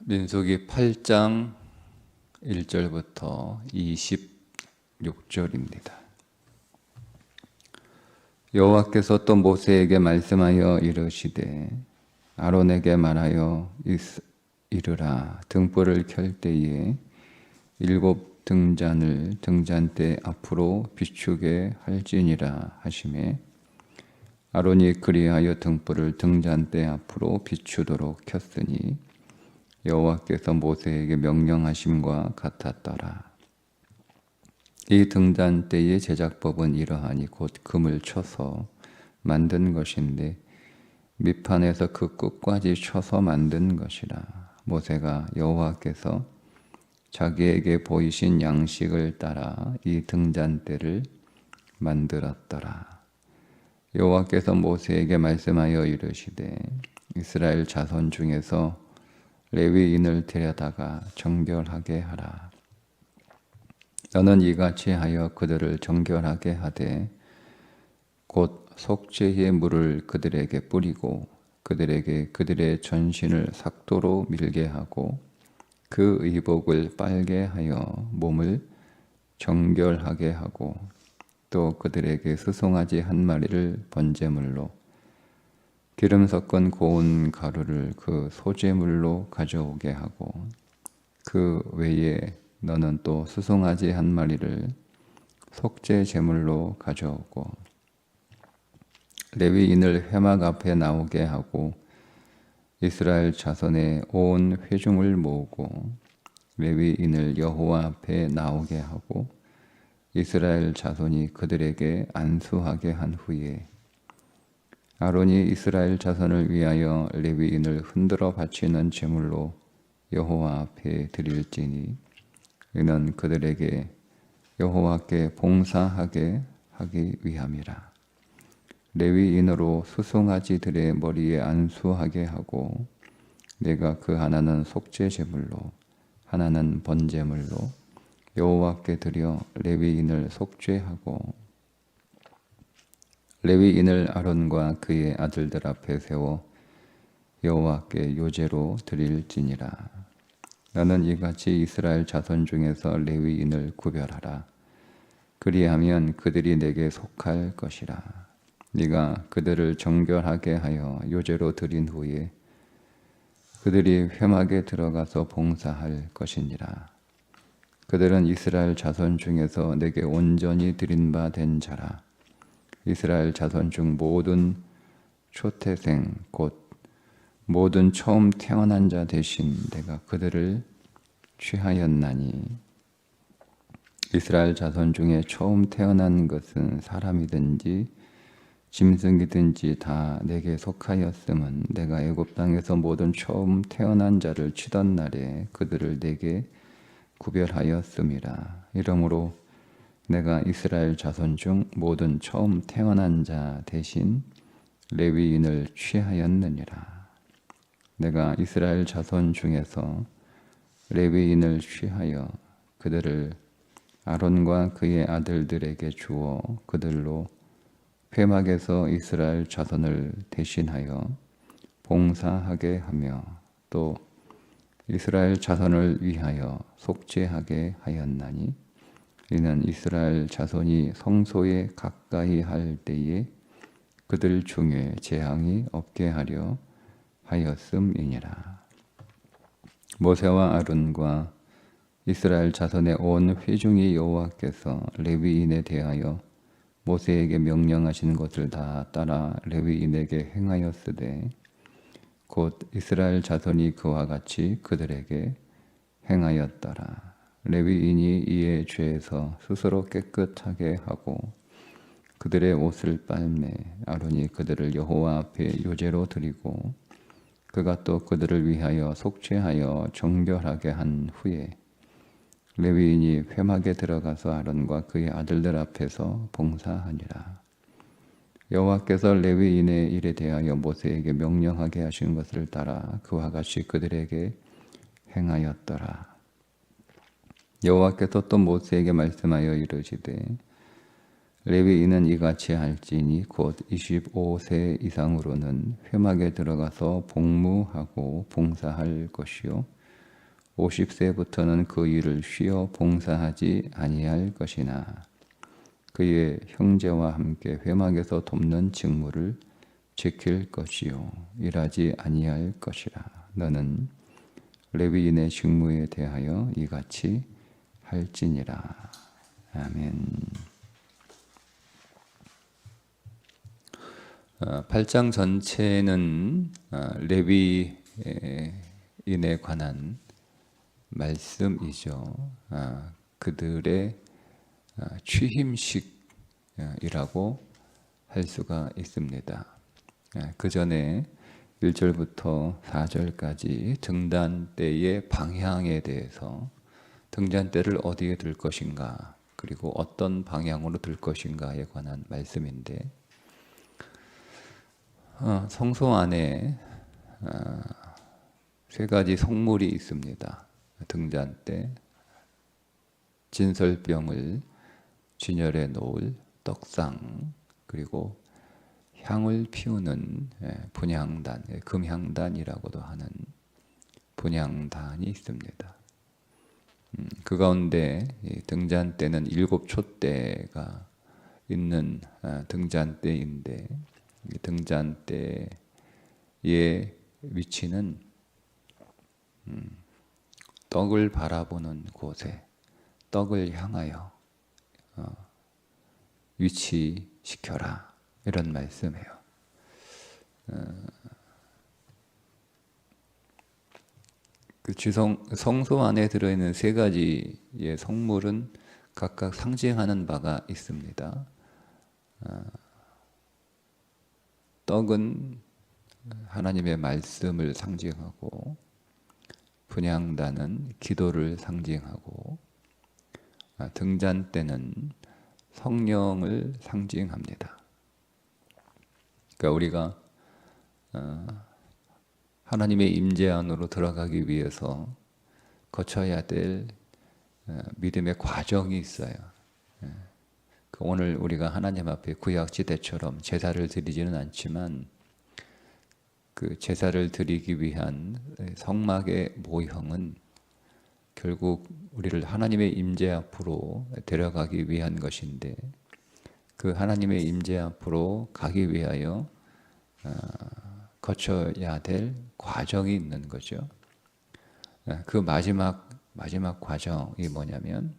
민수기 8장 1절부터 26절입니다. 여호와께서 또 모세에게 말씀하여 이르시되 아론에게 말하여 이르라. 등불을 켤 때에 7 등잔을 등잔대 앞으로 비추게 할지니라 하시매 아론이 그리하여 등불을 등잔대 앞으로 비추도록 켰으니 여호와께서 모세에게 명령하심과 같았더라. 이 등잔대의 제작법은 이러하니 곧 금을 쳐서 만든 것인데 밑판에서 그 끝까지 쳐서 만든 것이라. 모세가 여호와께서 자기에게 보이신 양식을 따라 이 등잔대를 만들었더라. 여호와께서 모세에게 말씀하여 이르시되 이스라엘 자손 중에서 레위인을 데려다가 정결하게 하라. 너는 이같이 하여 그들을 정결하게 하되 곧 속죄의 물을 그들에게 뿌리고 그들에게 그들의 전신을 삭도로 밀게 하고 그 의복을 빨게 하여 몸을 정결하게 하고 또 그들에게 수송아지 한 마리를 번제물로 기름 섞은 고운 가루를 그 소제물로 가져오게 하고 그 외에 너는 또 수송아지 한 마리를 속죄 제물로 가져오고 레위인을 회막 앞에 나오게 하고 이스라엘 자손의 온 회중을 모으고 레위인을 여호와 앞에 나오게 하고 이스라엘 자손이 그들에게 안수하게 한 후에 아론이 이스라엘 자손을 위하여 레위인을 흔들어 바치는 제물로 여호와 앞에 드릴지니 이는 그들에게 여호와께 봉사하게 하기 위함이라. 레위인으로 수송아지들의 머리에 안수하게 하고 내가 그 하나는 속죄 제물로 하나는 번제물로 여호와께 드려 레위인을 속죄하고 레위인을 아론과 그의 아들들 앞에 세워 여호와께 요제로 드릴지니라. 너는 이같이 이스라엘 자손 중에서 레위인을 구별하라. 그리하면 그들이 내게 속할 것이라. 네가 그들을 정결하게 하여 요제로 드린 후에 그들이 회막에 들어가서 봉사할 것이니라. 그들은 이스라엘 자손 중에서 내게 온전히 드린 바 된 자라. 이스라엘 자손 중 모든 초태생 곧 모든 처음 태어난 자 대신 내가 그들을 취하였나니 이스라엘 자손 중에 처음 태어난 것은 사람이든지 짐승이든지 다 내게 속하였음은 내가 애굽 땅에서 모든 처음 태어난 자를 치던 날에 그들을 내게 구별하였음이라. 이러므로 내가 이스라엘 자손 중 모든 처음 태어난 자 대신 레위인을 취하였느니라. 내가 이스라엘 자손 중에서 레위인을 취하여 그들을 아론과 그의 아들들에게 주어 그들로 회막에서 이스라엘 자손을 대신하여 봉사하게 하며 또 이스라엘 자손을 위하여 속죄하게 하였나니 이는 이스라엘 자손이 성소에 가까이 할 때에 그들 중에 재앙이 없게 하려 하였음이니라. 모세와 아론과 이스라엘 자손의 온 회중이 여호와께서 레위인에 대하여 모세에게 명령하신 것을 다 따라 레위인에게 행하였으되 곧 이스라엘 자손이 그와 같이 그들에게 행하였더라. 레위인이 이에 죄에서 스스로 깨끗하게 하고 그들의 옷을 빨매 아론이 그들을 여호와 앞에 요제로 드리고 그가 또 그들을 위하여 속죄하여 정결하게 한 후에 레위인이 회막에 들어가서 아론과 그의 아들들 앞에서 봉사하니라. 여호와께서 레위인의 일에 대하여 모세에게 명령하게 하신 것을 따라 그와 같이 그들에게 행하였더라. 여호와께서 또 모세에게 말씀하여 이르시되 레위인은 이같이 할지니 곧 25세 이상으로는 회막에 들어가서 복무하고 봉사할 것이요 50세부터는 그 일을 쉬어 봉사하지 아니할 것이나 그의 형제와 함께 회막에서 돕는 직무를 지킬 것이요 일하지 아니할 것이라. 너는 레위인의 직무에 대하여 이같이 할지니라. 아멘. 8장 전체는 레위인에 관한 말씀이죠. 그들의 취임식이라고 할 수가 있습니다. 그 전에 1절부터 4절까지 등잔대의 방향에 대해서 등잔대를 어디에 들 것인가 그리고 어떤 방향으로 들 것인가에 관한 말씀인데 성소 안에 세 가지 성물이 있습니다. 등잔대, 진설병을 진열해 놓을 떡상, 그리고 향을 피우는 분향단, 금향단이라고도 하는 분향단이 있습니다. 그 가운데 등잔대는 7촛대가 있는 등잔대인데 이 등잔대의 위치는 떡을 바라보는 곳에 떡을 향하여 위치시켜라 이런 말씀이에요. 그 성소 안에 들어있는 세 가지의 성물은 각각 상징하는 바가 있습니다. 떡은 하나님의 말씀을 상징하고 분향단은 기도를 상징하고 등잔대는 성령을 상징합니다. 그러니까 우리가 하나님의 임재 안으로 들어가기 위해서 거쳐야 될 믿음의 과정이 있어요. 오늘 우리가 하나님 앞에 구약지대처럼 제사를 드리지는 않지만 그 제사를 드리기 위한 성막의 모형은 결국 우리를 하나님의 임재 앞으로 데려가기 위한 것인데 그 하나님의 임재 앞으로 가기 위하여 거쳐야 될 과정이 있는 거죠. 그 마지막 과정이 뭐냐면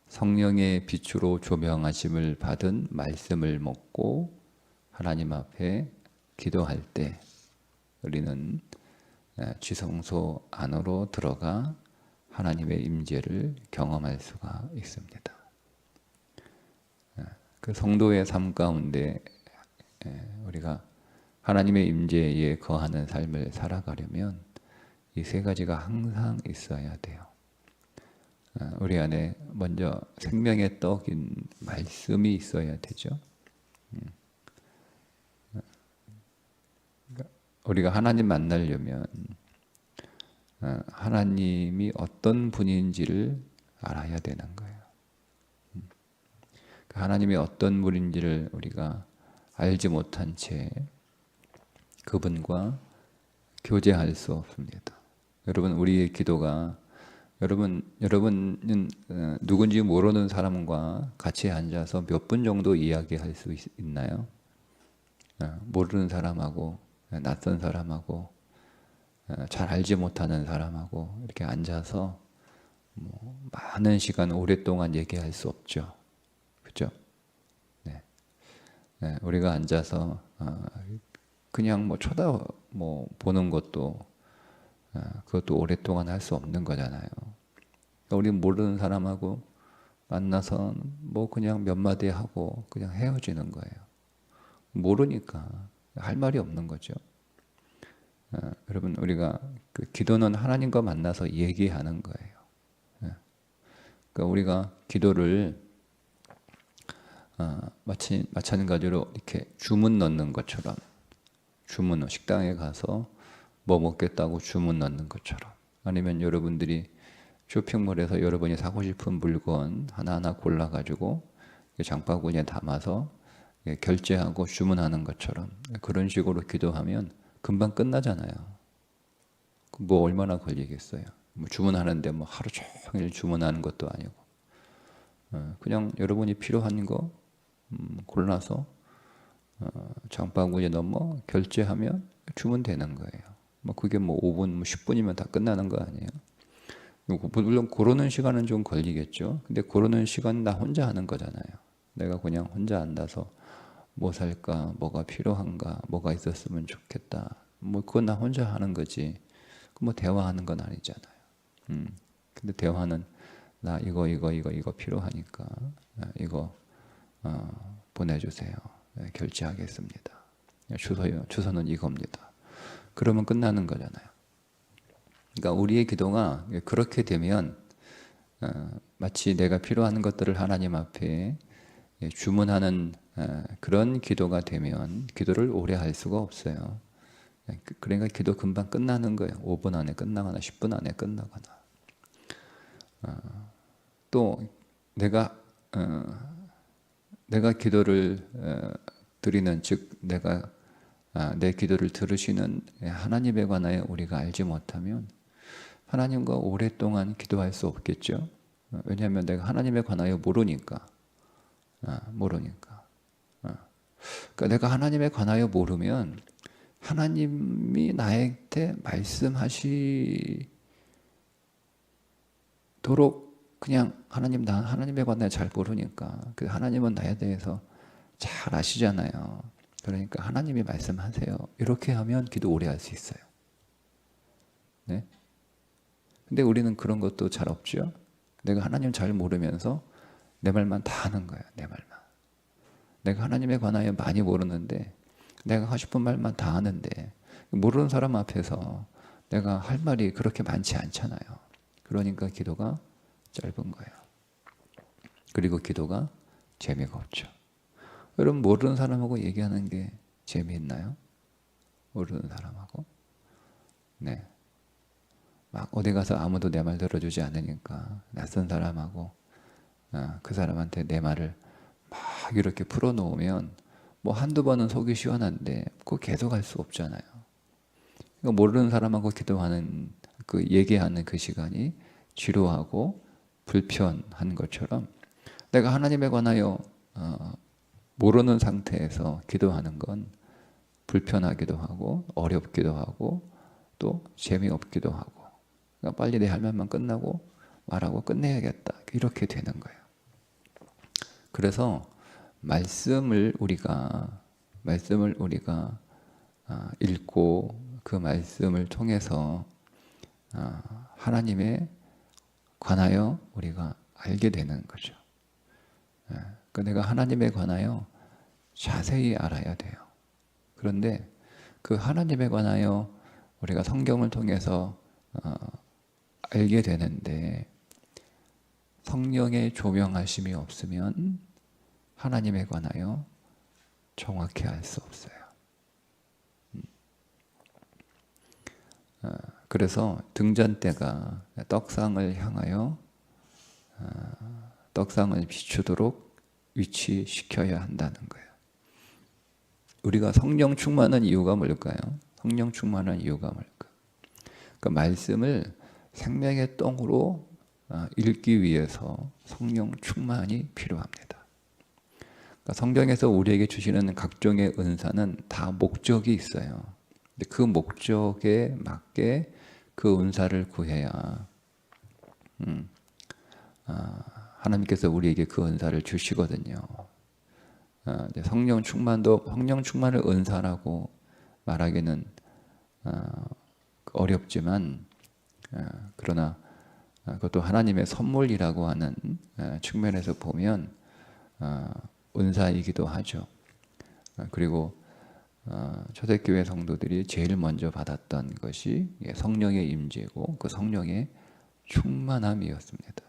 성령의 빛으로 조명하심을 받은 말씀을 먹고 하나님 앞에 기도할 때 우리는 지성소 안으로 들어가 하나님의 임재를 경험할 수가 있습니다. 그 성도의 삶 가운데 우리가 하나님의 임재에 거하는 삶을 살아가려면 이 세 가지가 항상 있어야 돼요. 우리 안에 먼저 생명의 떡인 말씀이 있어야 되죠. 우리가 하나님 만나려면 하나님이 어떤 분인지를 알아야 되는 거예요. 하나님이 어떤 분인지를 우리가 알지 못한 채 그분과 교제할 수 없습니다. 여러분, 우리의 기도가 여러분은 누군지 모르는 사람과 같이 앉아서 몇 분 정도 이야기할 수 있나요? 모르는 사람하고 낯선 사람하고 잘 알지 못하는 사람하고 이렇게 앉아서 많은 시간 오랫동안 얘기할 수 없죠. 그렇죠? 네. 우리가 앉아서 그냥 보는 것도 그것도 오랫동안 할 수 없는 거잖아요. 우리 모르는 사람하고 만나서 그냥 몇 마디 하고 그냥 헤어지는 거예요. 모르니까 할 말이 없는 거죠. 여러분, 우리가 그 기도는 하나님과 만나서 얘기하는 거예요. 그러니까 우리가 기도를 마찬가지로 이렇게 주문 넣는 것처럼 식당에 가서 뭐 먹겠다고 주문 넣는 것처럼 아니면 여러분들이 쇼핑몰에서 여러분이 사고 싶은 물건 하나하나 골라가지고 장바구니에 담아서 결제하고 주문하는 것처럼 그런 식으로 기도하면 금방 끝나잖아요. 뭐 얼마나 걸리겠어요. 뭐 주문하는데 뭐 하루 종일 주문하는 것도 아니고 그냥 여러분이 필요한 거 골라서 장바구니에 넣어 결제하면 주문되는 거예요. 뭐 그게 뭐 5분, 뭐 10분이면 다 끝나는 거 아니에요. 물론 고르는 시간은 좀 걸리겠죠. 근데 고르는 시간 나 혼자 하는 거잖아요. 내가 그냥 혼자 앉아서 뭐 살까, 뭐가 필요한가, 뭐가 있었으면 좋겠다. 뭐 그건 나 혼자 하는 거지. 뭐 대화하는 건 아니잖아요. 근데 대화는 나 이거 필요하니까 이거 보내주세요. 결제하겠습니다. 주소는 이겁니다. 그러면 끝나는 거잖아요. 그러니까 우리의 기도가 그렇게 되면 마치 내가 필요한 것들을 하나님 앞에 주문하는 그런 기도가 되면 기도를 오래 할 수가 없어요. 그러니까 기도 금방 끝나는 거예요. 5분 안에 끝나거나 10분 안에 끝나거나. 또 내가 기도를 드리는, 즉 내가 내 기도를 들으시는 하나님에 관하여 우리가 알지 못하면 하나님과 오랫동안 기도할 수 없겠죠. 왜냐하면 내가 하나님에 관하여 모르니까. 그러니까 내가 하나님에 관하여 모르면 하나님이 나한테 말씀하시도록 그냥 나 하나님에 관하여 잘 모르니까 그 하나님은 나에 대해서 잘 아시잖아요. 그러니까 하나님이 말씀하세요. 이렇게 하면 기도 오래 할 수 있어요. 네? 근데 우리는 그런 것도 잘 없죠. 내가 하나님 잘 모르면서 내 말만 다 하는 거야. 내 말만. 내가 하나님에 관하여 많이 모르는데 내가 하고 싶은 말만 다 하는데 모르는 사람 앞에서 내가 할 말이 그렇게 많지 않잖아요. 그러니까 기도가 짧은 거예요. 그리고 기도가 재미가 없죠. 여러분 모르는 사람하고 얘기하는 게 재미있나요? 모르는 사람하고? 네. 막 어디 가서 아무도 내 말 들어주지 않으니까 낯선 사람하고 그 사람한테 내 말을 막 이렇게 풀어놓으면 뭐 한두 번은 속이 시원한데 그거 계속 할 수 없잖아요. 그러니까 모르는 사람하고 기도하는 얘기하는 그 시간이 지루하고 불편한 것처럼 내가 하나님에 관하여 모르는 상태에서 기도하는 건 불편하기도 하고 어렵기도 하고 또 재미없기도 하고 그러니까 빨리 내 할 말만 끝나고 말하고 끝내야겠다 이렇게 되는 거예요. 그래서 말씀을 우리가 읽고 그 말씀을 통해서 하나님에 관하여 우리가 알게 되는 거죠. 그러니까 내가 하나님에 관하여 자세히 알아야 돼요. 그런데 그 하나님에 관하여 우리가 성경을 통해서 알게 되는데 성령의 조명하심이 없으면 하나님에 관하여 정확히 알 수 없어요. 그래서 등잔대가 떡상을 향하여 떡상을 비추도록 위치시켜야 한다는 거예요. 우리가 성령 충만한 이유가 뭘까요? 성령 충만한 이유가 뭘까? 그러니까 말씀을 생명의 똥으로 읽기 위해서 성령 충만이 필요합니다. 그러니까 성경에서 우리에게 주시는 각종의 은사는 다 목적이 있어요. 근데 그 목적에 맞게 그 은사를 구해야 하나님께서 우리에게 그 은사를 주시거든요. 성령 충만을 은사라고 말하기는 어렵지만 그러나 그것도 하나님의 선물이라고 하는 측면에서 보면 은사이기도 하죠. 그리고 초대교회 성도들이 제일 먼저 받았던 것이 성령의 임재고 그 성령의 충만함이었습니다.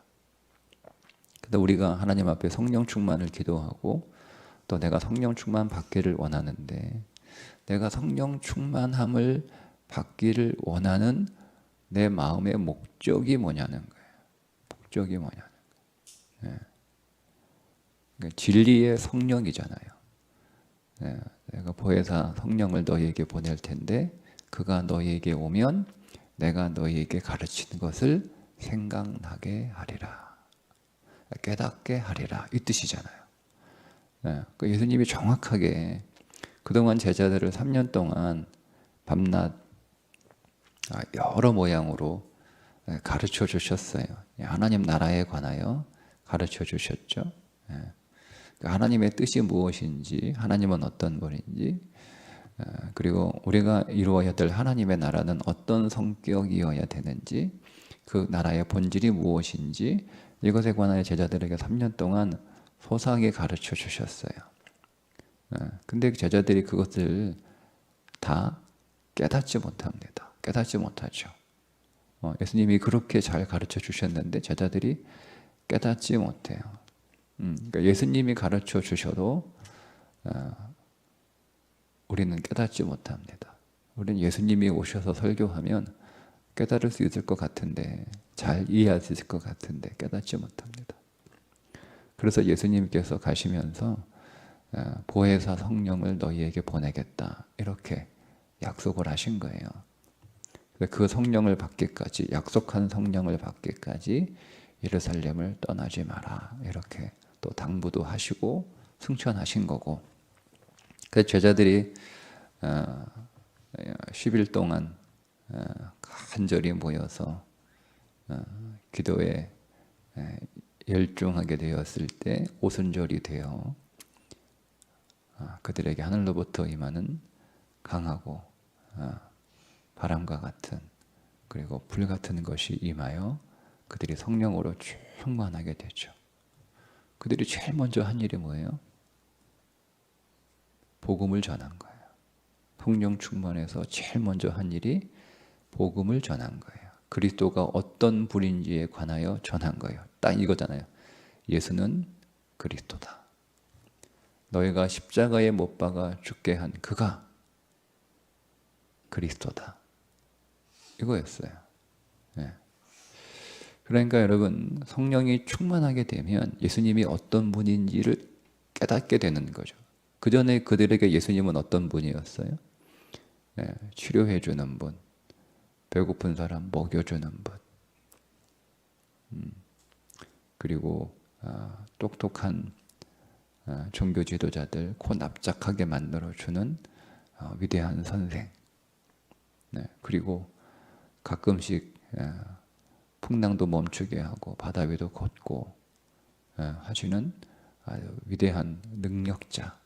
근데 우리가 하나님 앞에 성령 충만을 기도하고 또 내가 성령 충만 받기를 원하는데 내가 성령 충만함을 받기를 원하는 내 마음의 목적이 뭐냐는 거예요. 목적이 뭐냐는 거예요. 그러니까 진리의 성령이잖아요. 내가 보혜사 성령을 너희에게 보낼 텐데 그가 너희에게 오면 내가 너희에게 가르치는 것을 생각나게 하리라. 깨닫게 하리라. 이 뜻이잖아요. 예수님이 정확하게 그동안 제자들을 3년 동안 밤낮 여러 모양으로 가르쳐 주셨어요. 하나님 나라에 관하여 가르쳐 주셨죠. 하나님의 뜻이 무엇인지, 하나님은 어떤 분인지, 그리고 우리가 이루어야 될 하나님의 나라는 어떤 성격이어야 되는지, 그 나라의 본질이 무엇인지, 이것에 관하여 제자들에게 3년 동안 소상히 가르쳐 주셨어요. 근데 제자들이 그것을 다 깨닫지 못합니다. 깨닫지 못하죠. 예수님이 그렇게 잘 가르쳐 주셨는데 제자들이 깨닫지 못해요. 그러니까 예수님이 가르쳐 주셔도 우리는 깨닫지 못합니다. 우리는 예수님이 오셔서 설교하면 깨달을 수 있을 것 같은데, 잘 이해할 수 있을 것 같은데 깨닫지 못합니다. 그래서 예수님께서 가시면서 보혜사 성령을 너희에게 보내겠다, 이렇게 약속을 하신 거예요. 그 성령을 받기까지, 약속한 성령을 받기까지 예루살렘을 떠나지 마라, 이렇게 또 당부도 하시고 승천하신 거고, 그래서 제자들이 10일 동안 간절히 모여서 기도에 열중하게 되었을 때 오순절이 되어 그들에게 하늘로부터 임하는 강하고 바람과 같은, 그리고 불 같은 것이 임하여 그들이 성령으로 충만하게 되죠. 그들이 제일 먼저 한 일이 뭐예요? 복음을 전한 거예요. 성령 충만해서 제일 먼저 한 일이 복음을 전한 거예요. 그리스도가 어떤 분인지에 관하여 전한 거예요. 딱 이거잖아요. 예수는 그리스도다. 너희가 십자가에 못 박아 죽게 한 그가 그리스도다. 이거였어요. 네. 그러니까 여러분, 성령이 충만하게 되면 예수님이 어떤 분인지를 깨닫게 되는 거죠. 그 전에 그들에게 예수님은 어떤 분이었어요? 치료해 주는 분, 배고픈 사람 먹여주는 분, 그리고 똑똑한 종교 지도자들 코 납작하게 만들어주는 위대한 선생, 그리고 가끔씩 풍랑도 멈추게 하고 바다 위도 걷고 하시는 아주 위대한 능력자,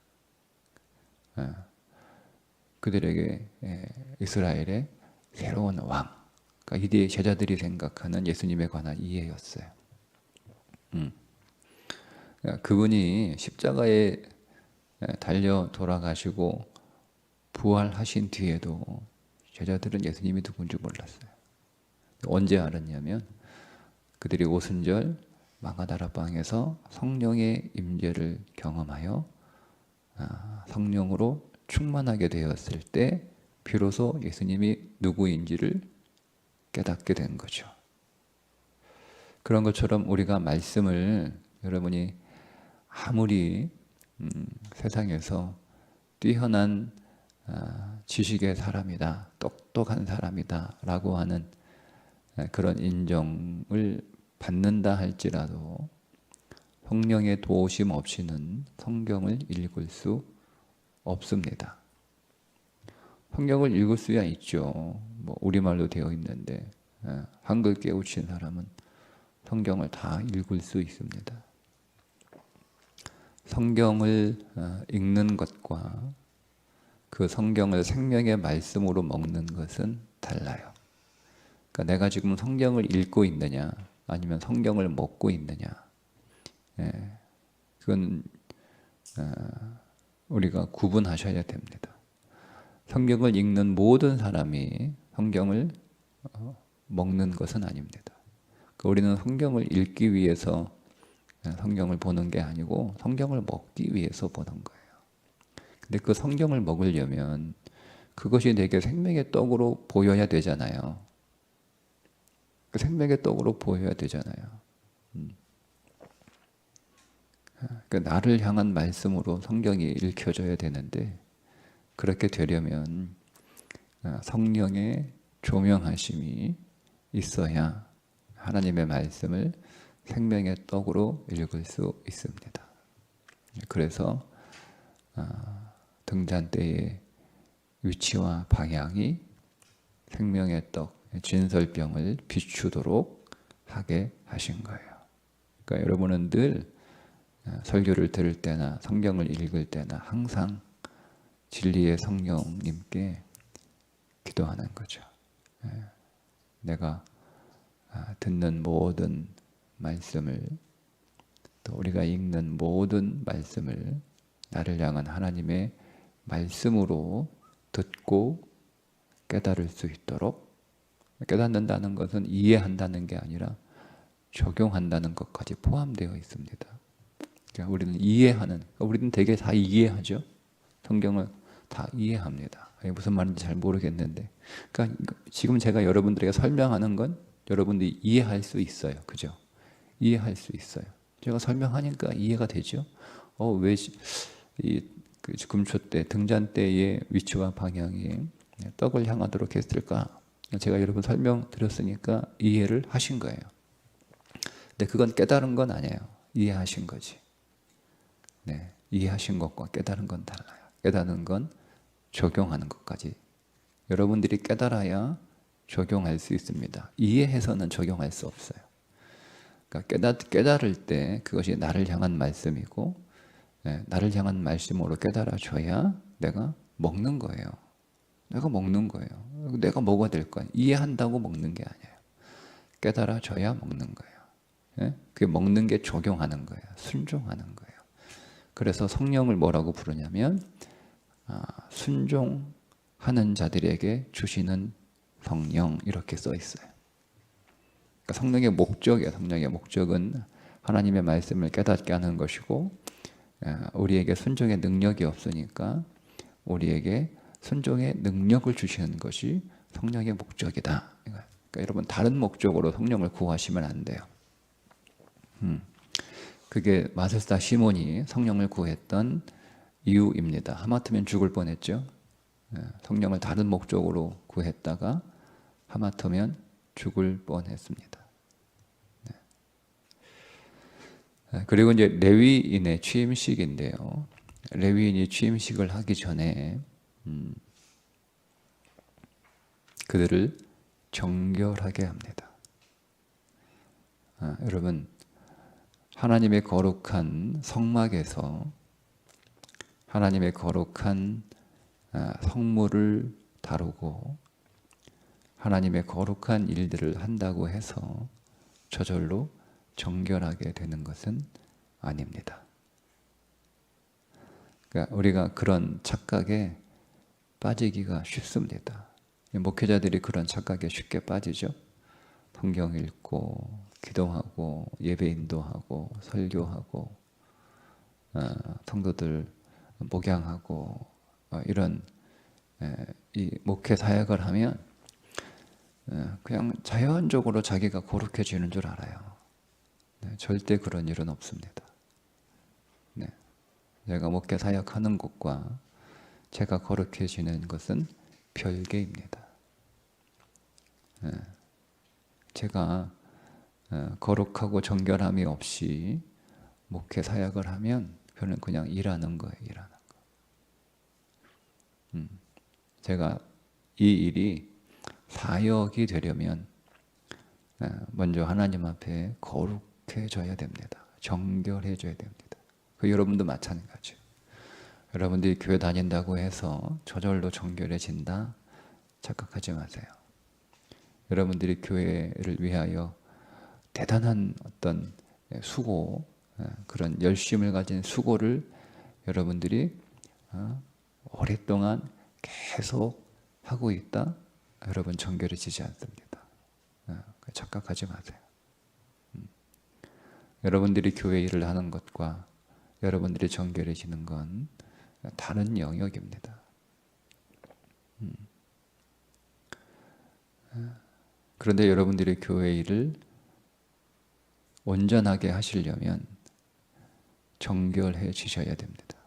그들에게 이스라엘의 새로운 왕, 그러니까 이들의 제자들이 생각하는 예수님에 관한 이해였어요. 그분이 십자가에 달려 돌아가시고 부활하신 뒤에도 제자들은 예수님이 누군지 몰랐어요. 언제 알았냐면 그들이 오순절 마가다라방에서 성령의 임재를 경험하여 성령으로 충만하게 되었을 때 비로소 예수님이 누구인지를 깨닫게 된 거죠. 그런 것처럼 우리가 말씀을, 여러분이 아무리 세상에서 뛰어난 지식의 사람이다, 똑똑한 사람이다 라고 하는 그런 인정을 받는다 할지라도 성령의 도우심 없이는 성경을 읽을 수 없습니다. 성경을 읽을 수야 있죠. 뭐 우리말로 되어 있는데 한글 깨우친 사람은 성경을 다 읽을 수 있습니다. 성경을 읽는 것과 그 성경을 생명의 말씀으로 먹는 것은 달라요. 그러니까 내가 지금 성경을 읽고 있느냐, 아니면 성경을 먹고 있느냐, 그건 우리가 구분하셔야 됩니다. 성경을 읽는 모든 사람이 성경을 먹는 것은 아닙니다. 우리는 성경을 읽기 위해서 성경을 보는 게 아니고 성경을 먹기 위해서 보는 거예요. 근데 그 성경을 먹으려면 그것이 내게 생명의 떡으로 보여야 되잖아요. 그 생명의 떡으로 보여야 되잖아요. 그 나를 향한 말씀으로 성경이 읽혀져야 되는데, 그렇게 되려면 성령의 조명하심이 있어야 하나님의 말씀을 생명의 떡으로 읽을 수 있습니다. 그래서 등잔대의 위치와 방향이 생명의 떡, 진설병을 비추도록 하게 하신 거예요. 그러니까 여러분은 늘 설교를 들을 때나 성경을 읽을 때나 항상 진리의 성령님께 기도하는 거죠. 내가 듣는 모든 말씀을, 또 우리가 읽는 모든 말씀을 나를 향한 하나님의 말씀으로 듣고 깨달을 수 있도록, 깨닫는다는 것은 이해한다는 게 아니라 적용한다는 것까지 포함되어 있습니다. 그러니까 우리는 이해하는, 우리는 되게 다 이해하죠. 성경을 다 이해합니다. 무슨 말인지 잘 모르겠는데, 그러니까 지금 제가 여러분들에게 설명하는 건 여러분들이 이해할 수 있어요. 그죠? 이해할 수 있어요. 제가 설명하니까 이해가 되죠. 왜 그 금초대, 등잔대의 위치와 방향이 떡을 향하도록 했을까? 제가 여러분 설명 드렸으니까 이해를 하신 거예요. 근데 그건 깨달은 건 아니에요. 이해하신 거지. 네, 이해하신 것과 깨달은 건 달라요. 깨달은 건 적용하는 것까지. 여러분들이 깨달아야 적용할 수 있습니다. 이해해서는 적용할 수 없어요. 그러니까 깨달을 때 그것이 나를 향한 말씀이고, 나를 향한 말씀으로 깨달아줘야 내가 먹는 거예요. 내가 먹는 거예요. 내가 먹어야 될 거예요. 이해한다고 먹는 게 아니에요. 깨달아줘야 먹는 거예요. 그게 먹는 게 적용하는 거예요. 순종하는 거예요. 그래서 성령을 뭐라고 부르냐면 순종하는 자들에게 주시는 성령, 이렇게 써 있어요. 그러니까 성령의 목적이에요. 성령의 목적은 하나님의 말씀을 깨닫게 하는 것이고, 우리에게 순종의 능력이 없으니까 우리에게 순종의 능력을 주시는 것이 성령의 목적이다. 그러니까 여러분, 다른 목적으로 성령을 구하시면 안 돼요. 그게 마술사 시몬이 성령을 구했던 이유입니다. 하마터면 죽을 뻔했죠. 성령을 다른 목적으로 구했다가 하마터면 죽을 뻔했습니다. 그리고 이제 레위인의 취임식인데요. 레위인이 취임식을 하기 전에 그들을 정결하게 합니다. 여러분, 하나님의 거룩한 성막에서 하나님의 거룩한 성물을 다루고 하나님의 거룩한 일들을 한다고 해서 저절로 정결하게 되는 것은 아닙니다. 그러니까 우리가 그런 착각에 빠지기가 쉽습니다. 목회자들이 그런 착각에 쉽게 빠지죠. 성경 읽고 기도하고 예배 인도하고 설교하고 성도들 목양하고 이런 이 목회 사역을 하면 그냥 자연적으로 자기가 거룩해지는 줄 알아요. 절대 그런 일은 없습니다. 제가 목회 사역하는 것과 제가 거룩해지는 것은 별개입니다. 제가 거룩하고 정결함이 없이 목회 사역을 하면 저는 그냥 일하는 거예요. 일하는 거. 제가 이 일이 사역이 되려면 먼저 하나님 앞에 거룩해져야 됩니다. 정결해져야 됩니다. 그 여러분도 마찬가지예요. 여러분들이 교회 다닌다고 해서 저절로 정결해진다 착각하지 마세요. 여러분들이 교회를 위하여 대단한 어떤 수고, 그런 열심을 가진 수고를 여러분들이 오랫동안 계속 하고 있다, 여러분 정결해지지 않습니다. 착각하지 마세요. 여러분들이 교회 일을 하는 것과 여러분들이 정결해지는 건 다른 영역입니다. 그런데 여러분들이 교회 일을 온전하게 하시려면 정결해지셔야 됩니다.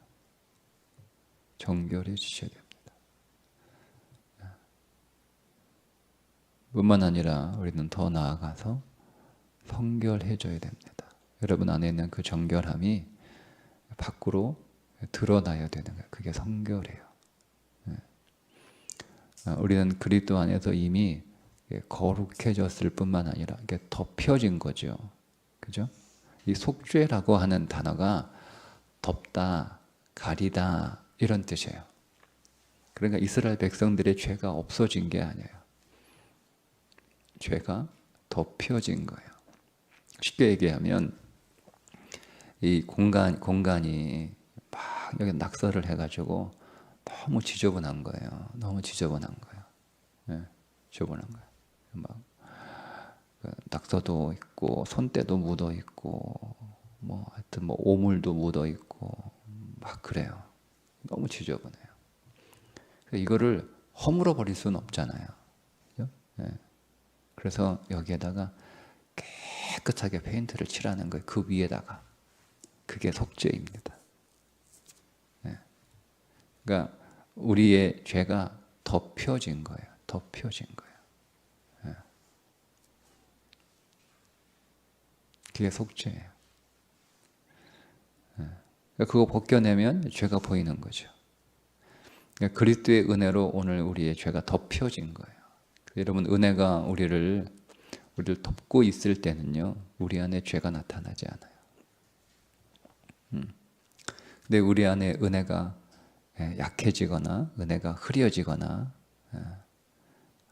정결해지셔야 됩니다. 뿐만 아니라 우리는 더 나아가서 성결해져야 됩니다. 여러분 안에 있는 그 정결함이 밖으로 드러나야 되는 거예요. 그게 성결이에요. 우리는 그리스도 안에서 이미 거룩해졌을 뿐만 아니라 이게 덮여진 거죠. 그죠? 이 속죄라고 하는 단어가 덮다, 가리다 이런 뜻이에요. 그러니까 이스라엘 백성들의 죄가 없어진 게 아니에요. 죄가 덮여진 거예요. 쉽게 얘기하면 이 공간이 막 여기 낙서를 해가지고 너무 지저분한 거예요. 너무 지저분한 거예요. 네, 지저분한 거예요. 막 낙서도 있고 손때도 묻어 있고 뭐 하여튼 뭐 오물도 묻어 있고 막 그래요. 너무 지저분해요. 이거를 허물어 버릴 수는 없잖아요. 그죠? 네. 그래서 여기에다가 깨끗하게 페인트를 칠하는 거예요. 그 위에다가. 그게 속죄입니다. 네. 그러니까 우리의 죄가 덮여진 거예요. 덮여진 거예요. 네. 그게 속죄예요. 네. 그러니까 그거 벗겨내면 죄가 보이는 거죠. 그러니까 그리스도의 은혜로 오늘 우리의 죄가 덮여진 거예요. 여러분 은혜가 우리를 덮고 있을 때는요, 우리 안에 죄가 나타나지 않아요. 근데 우리 안에 은혜가 약해지거나 은혜가 흐려지거나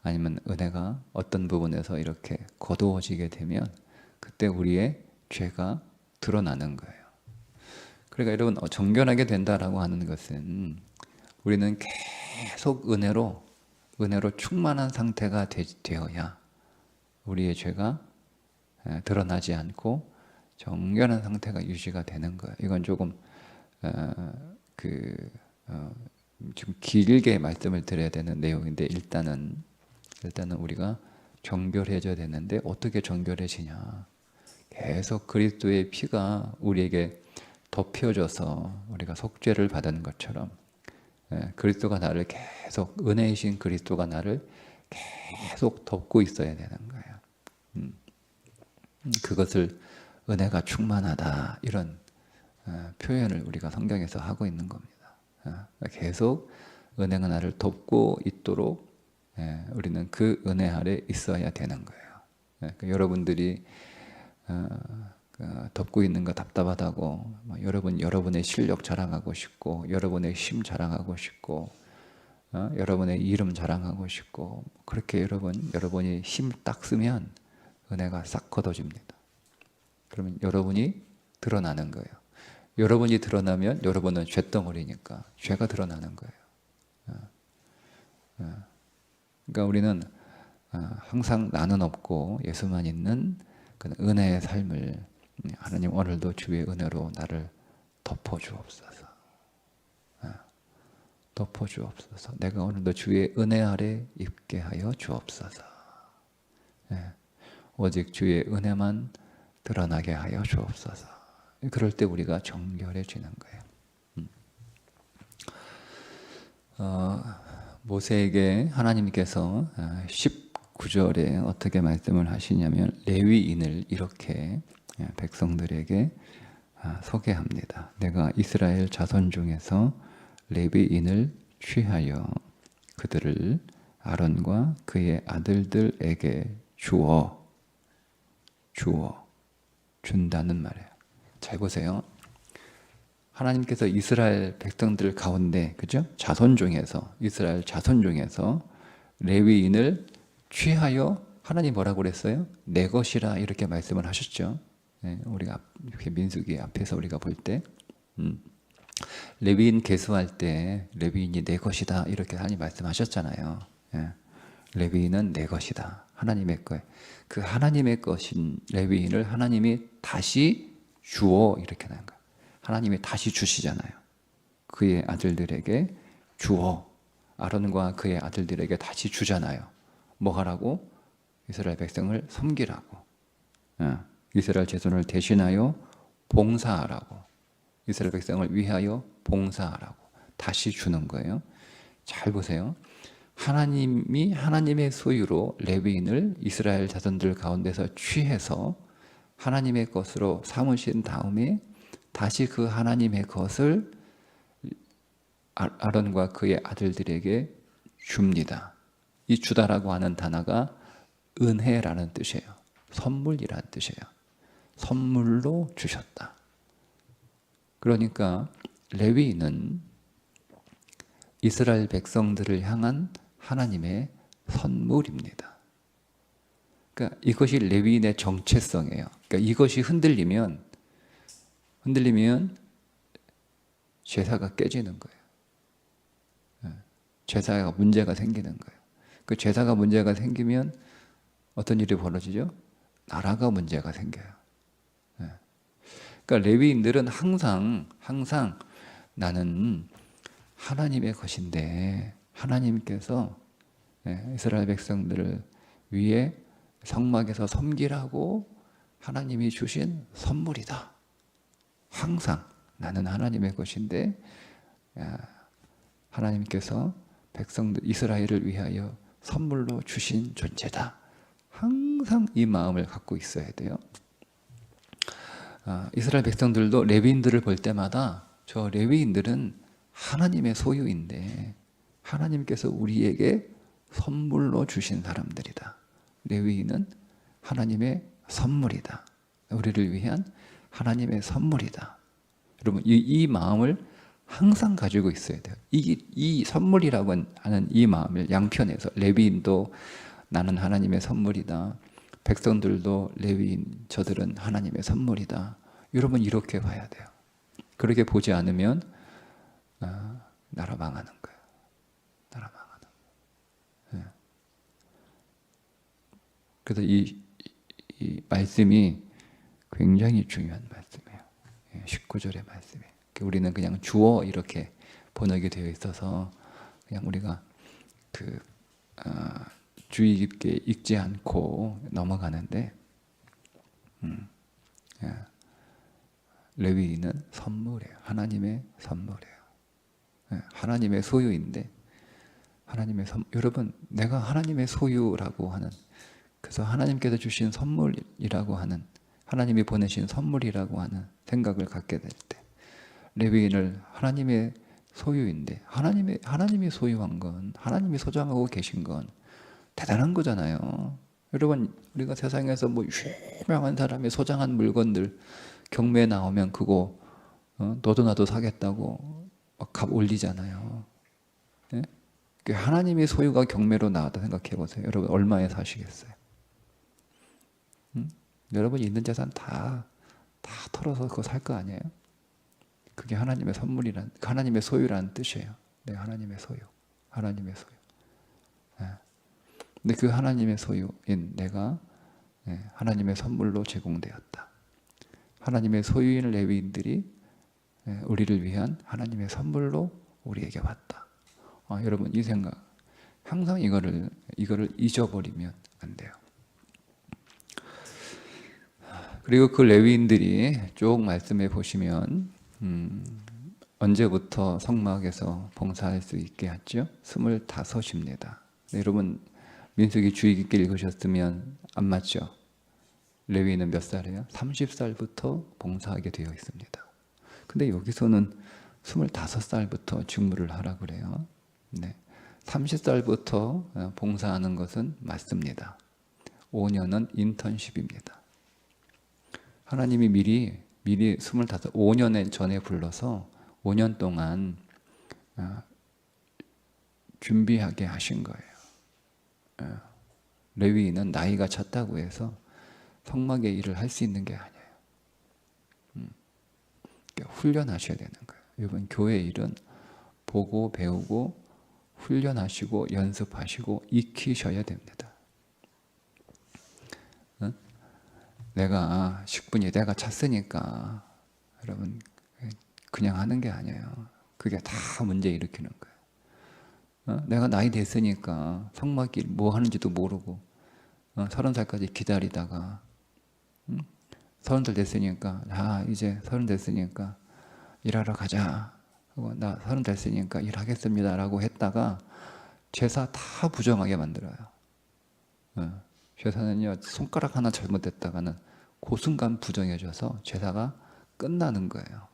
아니면 은혜가 어떤 부분에서 이렇게 거두어지게 되면 그때 우리의 죄가 드러나는 거예요. 그러니까 여러분 정결하게 된다라고 하는 것은 우리는 계속 은혜로 충만한 상태가 되어야 우리의 죄가 드러나지 않고 정결한 상태가 유지가 되는 거예요. 이건 조금 좀 길게 말씀을 드려야 되는 내용인데 일단은 우리가 정결해져야 되는데 어떻게 정결해지냐? 계속 그리스도의 피가 우리에게 덮여져서 우리가 속죄를 받은 것처럼 그리스도가 나를 계속 은혜이신 그리스도가 나를 계속 덮고 있어야 되는 거예요. 그것을 은혜가 충만하다 이런 표현을 우리가 성경에서 하고 있는 겁니다. 계속 은혜가 나를 덮고 있도록 우리는 그 은혜 아래 있어야 되는 거예요. 여러분들이 덮고 있는 거 답답하다고 여러분의 실력 자랑하고 싶고 여러분의 힘 자랑하고 싶고 여러분의 이름 자랑하고 싶고 그렇게 여러분이 힘 딱 쓰면 은혜가 싹 걷어집니다. 그러면 여러분이 드러나는 거예요. 여러분이 드러나면 여러분은 죄덩어리니까 죄가 드러나는 거예요. 그러니까 우리는 항상 나는 없고 예수만 있는 그 은혜의 삶을 하나님 오늘도 주의 은혜로 나를 덮어주옵소서. 덮어주옵소서. 내가 오늘도 주의 은혜 아래 있게 하여 주옵소서. 오직 주의 은혜만 드러나게 하여 주옵소서. 그럴 때 우리가 정결해지는 거예요. 모세에게 하나님께서 19절에 어떻게 말씀을 하시냐면 레위인을 이렇게 백성들에게 소개합니다. 내가 이스라엘 자손 중에서 레위인을 취하여 그들을 아론과 그의 아들들에게 준다는 말이에요. 잘 보세요. 하나님께서 이스라엘 백성들 가운데, 그죠? 이스라엘 자손 중에서 레위인을 취하여 하나님 뭐라고 그랬어요? 내 것이라 이렇게 말씀을 하셨죠. 우리가 이렇게 민수기 앞에서 우리가 볼 때 레위인 계수할 때 레위인이 내 것이다 이렇게 하나님 말씀하셨잖아요. 레위인은 내 것이다. 하나님의 거예요. 그 하나님의 것인 레위인을 하나님이 다시 주어 이렇게 하는 거예요. 하나님이 다시 주시잖아요. 그의 아들들에게 주어. 아론과 그의 아들들에게 다시 주잖아요. 뭐 하라고? 이스라엘 백성을 섬기라고. 이스라엘 자손을 대신하여 봉사하라고. 이스라엘 백성을 위하여 봉사하라고. 다시 주는 거예요. 잘 보세요. 하나님이 하나님의 소유로 레위인을 이스라엘 자손들 가운데서 취해서 하나님의 것으로 삼으신 다음에 다시 그 하나님의 것을 아론과 그의 아들들에게 줍니다. 이 주다라고 하는 단어가 은혜라는 뜻이에요. 선물이라는 뜻이에요. 선물로 주셨다. 그러니까 레위인은 이스라엘 백성들을 향한 하나님의 선물입니다. 그러니까 이것이 레위인의 정체성이에요. 그러니까 이것이 흔들리면 제사가 깨지는 거예요. 제사가 문제가 생기는 거예요. 그 제사가 문제가 생기면 어떤 일이 벌어지죠? 나라가 문제가 생겨요. 그러니까 레위인들은 항상 나는 하나님의 것인데 하나님께서 이스라엘 백성들을 위해 성막에서 섬기라고 하나님이 주신 선물이다. 항상 나는 하나님의 것인데 하나님께서 백성들 이스라엘을 위하여 선물로 주신 존재다. 항상 이 마음을 갖고 있어야 돼요. 이스라엘 백성들도 레위인들을 볼 때마다 저 레위인들은 하나님의 소유인데 하나님께서 우리에게 선물로 주신 사람들이다. 레위인은 하나님의 선물이다. 우리를 위한 하나님의 선물이다. 여러분 이 마음을 항상 가지고 있어야 돼요. 이 선물이라고 하는 이 마음을 양편에서 레위인도 나는 하나님의 선물이다. 백성들도 레위인 저들은 하나님의 선물이다. 여러분 이렇게 봐야 돼요. 그렇게 보지 않으면 나라 망하는 거예요. 나라 망하는 거예요. 그래서 이 말씀이 굉장히 중요한 말씀이에요. 19절의 말씀이에요. 우리는 그냥 주어 이렇게 번역이 되어 있어서 그냥 우리가 주의 깊게 읽지 않고 넘어가는데 레위인은 선물이에요. 하나님의 선물이에요. 하나님의 소유인데 여러분 내가 하나님의 소유라고 하는 그래서 하나님께서 주신 선물이라고 하는 하나님이 보내신 선물이라고 하는 생각을 갖게 될 때 레위인을 하나님의 소유인데 하나님이 소유한 건 하나님이 소장하고 계신 건 대단한 거잖아요. 여러분 우리가 세상에서 뭐 유명한 사람이 소장한 물건들 경매에 나오면 그거 너도 나도 사겠다고 막 값 올리잖아요. 예? 하나님의 소유가 경매로 나왔다 생각해 보세요. 여러분 얼마에 사시겠어요? 여러분이 있는 재산 다 털어서 그거 살 거 아니에요? 그게 하나님의 선물이란 하나님의 소유라는 뜻이에요. 네, 하나님의 소유. 근데 그 하나님의 소유인 내가 하나님의 선물로 제공되었다. 하나님의 소유인 레위인들이 우리를 위한 하나님의 선물로 우리에게 왔다. 여러분 이 생각 항상 이거를 잊어버리면 안 돼요. 그리고 그 레위인들이 쭉 말씀해 보시면 언제부터 성막에서 봉사할 수 있게 했죠? 25입니다. 네, 여러분 민수기 주의 깊게 읽으셨으면 안 맞죠? 레위인은 몇 살이에요? 30살부터 봉사하게 되어 있습니다. 근데 여기서는 25살부터 직무를 하라 그래요. 네. 30살부터 봉사하는 것은 맞습니다. 5년은 인턴십입니다. 하나님이 미리 5년 전에 불러서 5년 동안 준비하게 하신 거예요. 레위인은 나이가 찼다고 해서 성막의 일을 할 수 있는 게 아니에요. 훈련하셔야 되는 거예요. 여러분 교회 일은 보고 배우고 훈련하시고 연습하시고 익히셔야 됩니다. 내가 식분이 내가 찼으니까 여러분 그냥 하는 게 아니에요. 그게 다 문제 일으키는 거예요. 내가 나이 됐으니까 성막일 뭐 하는지도 모르고 30살까지 기다리다가 30살 됐으니까 이제 30 됐으니까 일하러 가자. 나 30 됐으니까 일하겠습니다 라고 했다가 제사 다 부정하게 만들어요. 제사는요, 손가락 하나 잘못됐다가는 그 순간 부정해져서 제사가 끝나는 거예요.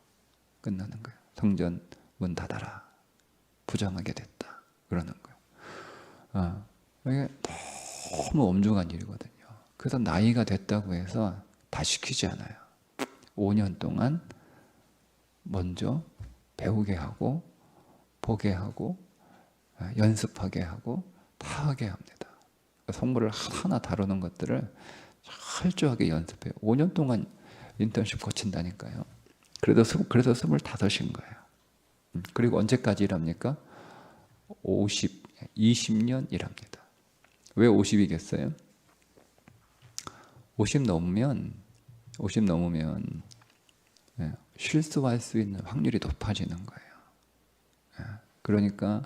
끝나는 거예요. 성전 문 닫아라. 부정하게 됐다. 그러는 거예요. 이게 너무 엄중한 일이거든요. 그래서 나이가 됐다고 해서 다 시키지 않아요. 5년 동안 먼저 배우게 하고 보게 하고 연습하게 하고 다 하게 합니다. 성물을 하나 다루는 것들을 철저하게 연습해요. 5년 동안 인턴십 거친다니까요. 그래서 25인 거예요. 그리고 언제까지 일합니까? 20년 일합니다. 왜 50이겠어요? 50 넘으면 실수할 수 있는 확률이 높아지는 거예요. 그러니까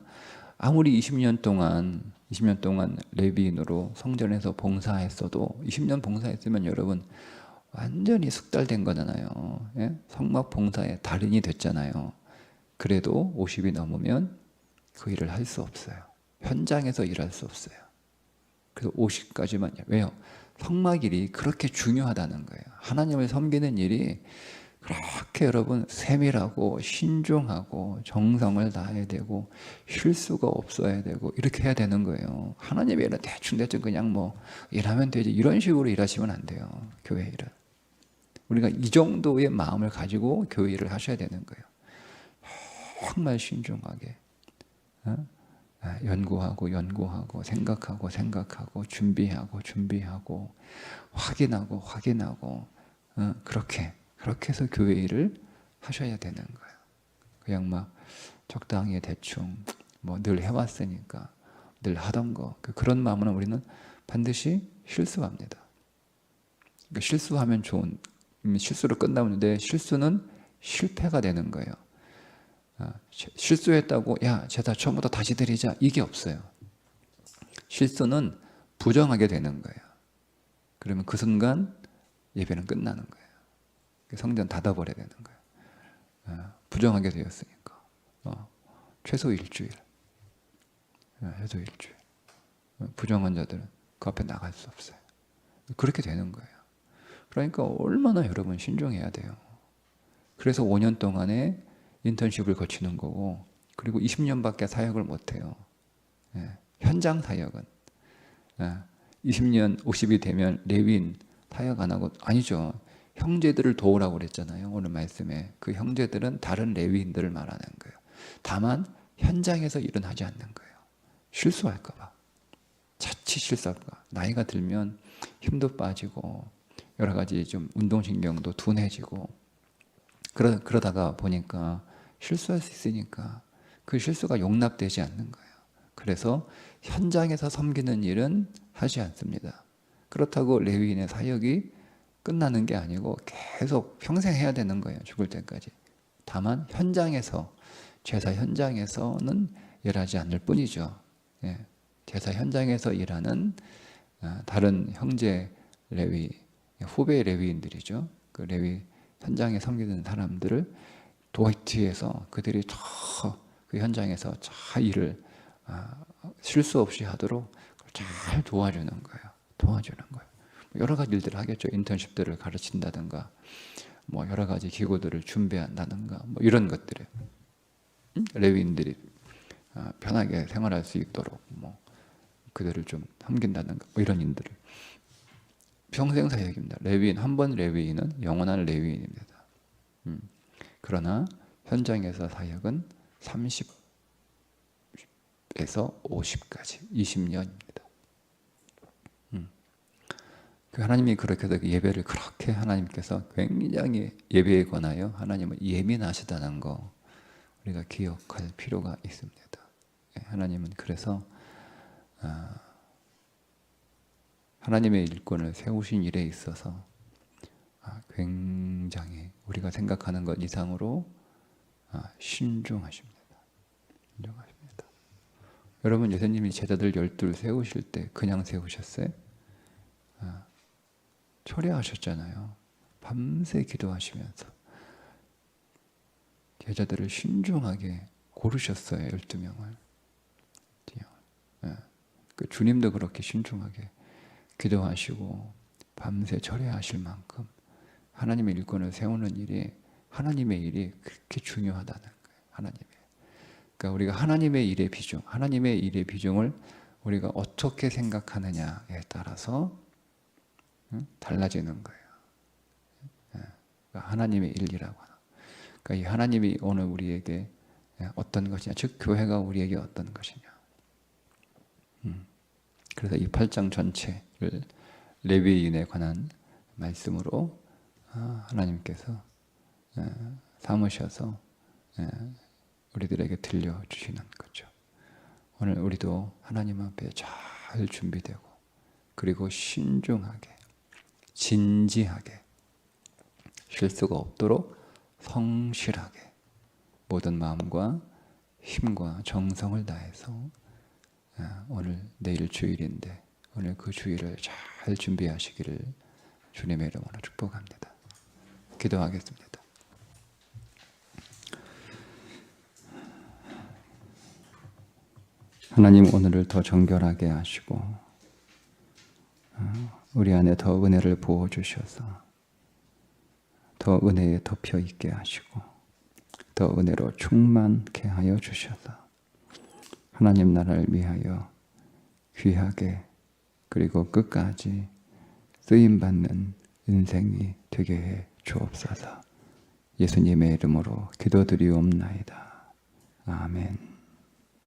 아무리 20년 동안 레위인으로 성전에서 봉사했어도 20년 봉사했으면 여러분 완전히 숙달된 거잖아요. 성막 봉사의 달인이 됐잖아요. 그래도 50이 넘으면 그 일을 할 수 없어요. 현장에서 일할 수 없어요. 그래서 50까지만. 왜요? 성막 일이 그렇게 중요하다는 거예요. 하나님을 섬기는 일이 그렇게 여러분 세밀하고 신중하고 정성을 다해야 되고 실수가 없어야 되고 이렇게 해야 되는 거예요. 하나님의 일은 대충 그냥 뭐 일하면 되지 이런 식으로 일하시면 안 돼요. 교회 일은. 우리가 이 정도의 마음을 가지고 교회 일을 하셔야 되는 거예요. 정말 신중하게 연구하고 생각하고 준비하고 확인하고 그렇게 해서 교회 일을 하셔야 되는 거예요. 그냥 막 적당히 대충 뭐 늘 해왔으니까 늘 하던 거 그런 마음으로 우리는 반드시 실수합니다. 그러니까 실수하면 실수로 끝나는데 실수는 실패가 되는 거예요. 실수했다고 야 제사 처음부터 다시 드리자 이게 없어요. 실수는 부정하게 되는 거예요. 그러면 그 순간 예배는 끝나는 거예요. 성전 닫아버려야 되는 거예요. 부정하게 되었으니까 최소 일주일. 부정한 자들은 그 앞에 나갈 수 없어요. 그렇게 되는 거예요. 그러니까 얼마나 여러분 신중해야 돼요. 그래서 5년 동안에 인턴십을 거치는 거고 그리고 20년밖에 사역을 못해요. 현장 사역은 20년 50이 되면 레위인 사역 안 하고 아니죠. 형제들을 도우라고 그랬잖아요. 오늘 말씀에 그 형제들은 다른 레위인들을 말하는 거예요. 다만 현장에서 일은 하지 않는 거예요. 실수할까 봐. 자칫 실수할까 봐. 나이가 들면 힘도 빠지고 여러 가지 좀 운동신경도 둔해지고 그러다가 보니까 실수할 수 있으니까 그 실수가 용납되지 않는 거예요. 그래서 현장에서 섬기는 일은 하지 않습니다. 그렇다고 레위인의 사역이 끝나는 게 아니고 계속 평생 해야 되는 거예요. 죽을 때까지. 다만 현장에서 제사 현장에서는 일하지 않을 뿐이죠. 제사 현장에서 일하는 다른 형제 레위 후배 레위인들이죠. 그 레위 현장에 섬기는 사람들을 뒤에서 그들이 그 현장에서 잘 일을 실수 없이 하도록 잘 도와주는 거예요. 여러 가지 일들을 하겠죠. 인턴십들을 가르친다든가, 뭐 여러 가지 기구들을 준비한다든가, 뭐 이런 것들을 레위인들이 편하게 생활할 수 있도록 뭐 그들을 좀 섬긴다든가, 뭐 이런 일들을 평생 사역입니다. 레위인 한 번 레위인은 영원한 레위인입니다. 그러나 현장에서 사역은 30에서 50까지 20년입니다. 그 하나님이 그렇게 해서 예배를 그렇게 하나님께서 굉장히 예배에 관하여 하나님은 예민하시다는 거 우리가 기억할 필요가 있습니다. 하나님은 그래서 하나님의 일꾼을 세우신 일에 있어서 굉장히 우리가 생각하는 것 이상으로 신중하십니다. 여러분 예수님이 제자들 12를 세우실 때 그냥 세우셨어요? 초래하셨잖아요. 밤새 기도하시면서 제자들을 신중하게 고르셨어요. 12명을. 그 주님도 그렇게 신중하게 기도하시고 밤새 절회하실 만큼 하나님의 일꾼을 세우는 일이, 하나님의 일이 그렇게 중요하다는 거예요. 하나님의. 그러니까 우리가 하나님의 일의 비중, 하나님의 일의 비중을 우리가 어떻게 생각하느냐에 따라서 달라지는 거예요. 그러니까 하나님의 일이라고 하는. 그러니까 이 하나님이 오늘 우리에게 어떤 것이냐, 즉 교회가 우리에게 어떤 것이냐. 그래서 이 8장 전체를 레위인에 관한 말씀으로 하나님께서 삼으셔서 우리들에게 들려주시는 거죠. 오늘 우리도 하나님 앞에 잘 준비되고, 그리고 신중하게, 진지하게, 실수가 없도록 성실하게 모든 마음과 힘과 정성을 다해서 오늘 내일 주일인데 오늘 그 주일을 잘 준비하시기를 주님의 이름으로 축복합니다. 기도하겠습니다. 하나님, 오늘을 더 정결하게 하시고 우리 안에 더 은혜를 부어주셔서 더 은혜에 덮여 있게 하시고 더 은혜로 충만케 하여 주셔서 하나님 나라를 위하여 귀하게 그리고 끝까지 쓰임받는 인생이 되게 해 주옵소서. 예수님의 이름으로 기도드리옵나이다. 아멘.